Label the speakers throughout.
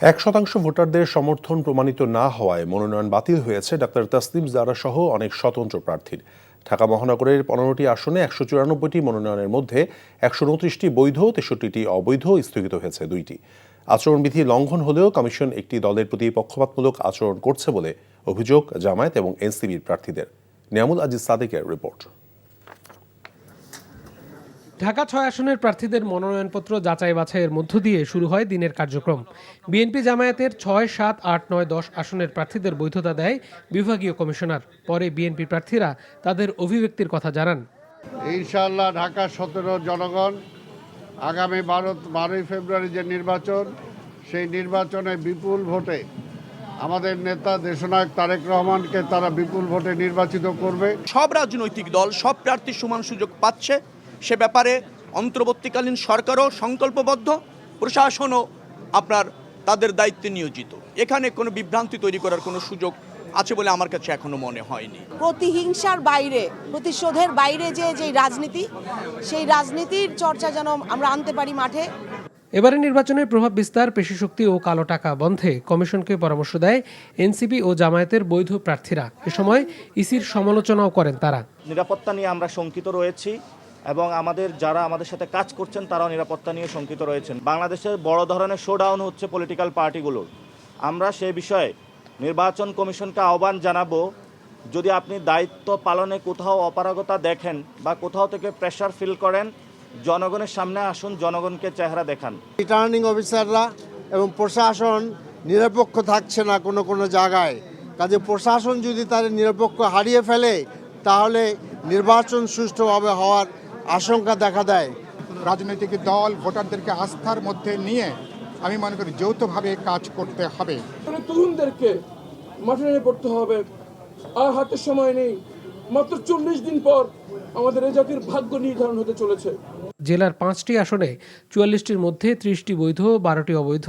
Speaker 1: 1% ভোটারদের সমর্থন প্রমাণিত না হওয়ায় মনোনয়ন বাতিল হয়েছে ডাক্তার তাসনিম জারা সহ অনেক স্বতন্ত্র প্রার্থীর। ঢাকা মহানগরের 15টি আসনে 194টি মনোনয়নের মধ্যে 129টি বৈধ, 63টি অবৈধ, স্থগিত হয়েছে 2টি। আচরণবিধি লঙ্ঘন হলেও কমিশন একটি দলের প্রতি পক্ষপাতমূলক আচরণ করছে বলে অভিযোগ জামায়াত এবং এনসিবির প্রার্থীদের। নিয়ামুল আজিজ সাদেকের রিপোর্ট।
Speaker 2: ঢাকা 6 আসনের প্রার্থীদের মনোনয়নপত্র যাচাই বাছাইয়ের মধ্য দিয়ে শুরু হয় দিনের কার্যক্রম। বিএনপি জামায়াতের 6, 7, 8, 9, 10 আসনের প্রার্থীদের বৈধতা দেয় বিভাগীয় কমিশনার। পরে বিএনপি প্রার্থীরা তাদের অভিব্যক্তির কথা জানান।
Speaker 3: ইনশাআল্লাহ ঢাকা 17 জনগণ আগামী 12ই ফেব্রুয়ারি যে নির্বাচন, সেই নির্বাচনে বিপুল ভোটে আমাদের নেতা দেশনায়ক তারেক রহমানকে তারা বিপুল ভোটে নির্বাচিত করবে।
Speaker 4: সব রাজনৈতিক দল সব প্রার্থীর সমান সুযোগ পাচ্ছে, সে ব্যাপারে অন্তর্বর্তীকালীন সরকারও সংকল্পবদ্ধ, প্রশাসনও তাদের দায়িত্বে নিয়োজিত। এখানে কোনো বিভ্রান্তি তৈরি করার কোনো সুযোগ আছে বলে আমার কাছে এখনো মনে হয়নি।
Speaker 5: প্রতিহিংসার বাইরে, প্রতিশোধের বাইরে যে রাজনীতি, সেই রাজনীতির চর্চা যেন আমরা আনতে পারি মাঠে।
Speaker 2: এবারে নির্বাচনের প্রভাব বিস্তার, পেশিশক্তি ও কালো টাকা বন্ধে কমিশনকে পরামর্শ দেয় এনসিপি ও জামায়াতের বৈধ প্রার্থীরা। এ সময় ইসির সমালোচনাও করেন তারা।
Speaker 6: নিরাপত্তা নিয়ে আমরা শঙ্কিত রয়েছি এবং যারা আমাদের সাথে কাজ করছেন তারাও নিরাপত্তা নিয়ে শঙ্কিত রয়েছেন। বাংলাদেশের বড় ধরনের শোডাউন হচ্ছে পলিটিক্যাল পার্টিগুলোর। আমরা সে বিষয়ে নির্বাচন কমিশনকে আহ্বান জানাবো, যদি আপনি দায়িত্ব পালনে কোথাও অপারগতা দেখেন বা কোথাও থেকে প্রেশার ফিল করেন, জনগণের সামনে আসুন, জনগণকে চেহারা দেখান।
Speaker 3: রিটার্নিং অফিসাররা এবং প্রশাসন নিরপেক্ষ থাকছে না কোনো জায়গায়। কাজে প্রশাসন যদি তার নিরপেক্ষ হারিয়ে ফেলে, তাহলে নির্বাচন সুষ্ঠুভাবে হওয়ার আশঙ্কা দেখা দেয়।
Speaker 7: রাজনৈতিক দল ভোটারদেরকে আস্থার মধ্যে নিয়ে আমি মনে করি যৌথভাবে কাজ করতে হবে।
Speaker 8: তরুণদেরকে মাঠে নেমে পড়তে হবে। আর হাতে সময় নেই, মাত্র 40 দিন পর আমাদের এই জাতির ভাগ্য নির্ধারণ হতে চলেছে।
Speaker 2: জেলার 5টি আসনে 44টির মধ্যে 30টি বৈধ, 12টি অবৈধ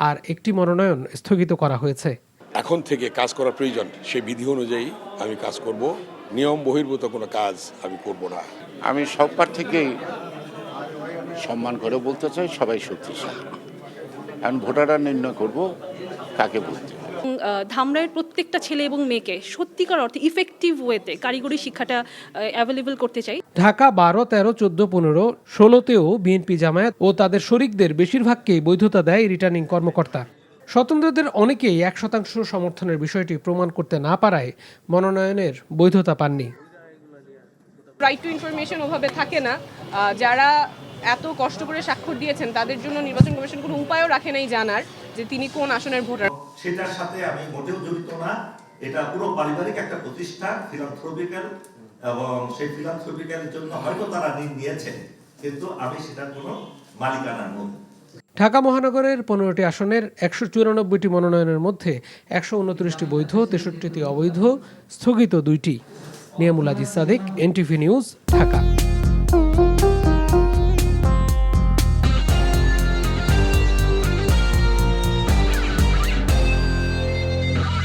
Speaker 2: আর একটি মনোনয়ন স্থগিত করা হয়েছে।
Speaker 9: এখন থেকে কাজ করা প্রয়োজন, সেই বিধি অনুযায়ী আমি কাজ করব। নিয়ম বহির্ভূত কোনো কাজ আমি করব না।
Speaker 10: আমি সব প্রার্থীকেই সম্মান করে বলতে চাই, সবাই শক্তিশালী। এখন ভোটাররা নির্ণয় করব কাকে ভোট দেব।
Speaker 11: ধামরাইয়ের প্রত্যেকটা ছেলে এবং মেয়েকে সত্যিকার অর্থে ইফেক্টিভ ওয়েতে কারিগরি শিক্ষাটা অ্যাভেলেবল করতে চাই।
Speaker 2: ঢাকা 12, 13, 14, 15, 16তেও বিএনপি জামায়াত ও তাদের শরিকদের বেশিরভাগকেই বৈধতা দেয় রিটার্নিং কর্মকর্তা। স্বতন্ত্রদের অনেকেই 1% সমর্থনের বিষয়টি প্রমাণ করতে না পারায় মনোনয়নের বৈধতা পাননি।
Speaker 11: রাইট টু ইনফরমেশন ওভাবে থাকে না। যারা এত কষ্ট করে স্বাক্ষর দিয়েছেন তাদের জন্য নির্বাচন কমিশন কোনো উপায়ও রাখে নাই জানার যে তিনি কোন আসনের ভোটার।
Speaker 12: সেটার সাথে আমি মোটেও জড়িত না। এটা পুরো পারিবারিক একটা প্রতিষ্ঠান, ফিলান্থ্রপিক্যাল, এবং সেই ফিলান্থ্রপিক্যালের জন্য হয়তো তারা ঋণ নিয়েছেন, কিন্তু আমি সেটার কোনো মালিকানা নই।
Speaker 2: ঢাকা মহানগরের 15টি আসনের 194টি মনোনয়নের মধ্যে 129টি বৈধ, 63টি অবৈধ, স্থগিত 2টি। Niamul Aziz Sadek, NTV news, Dhaka.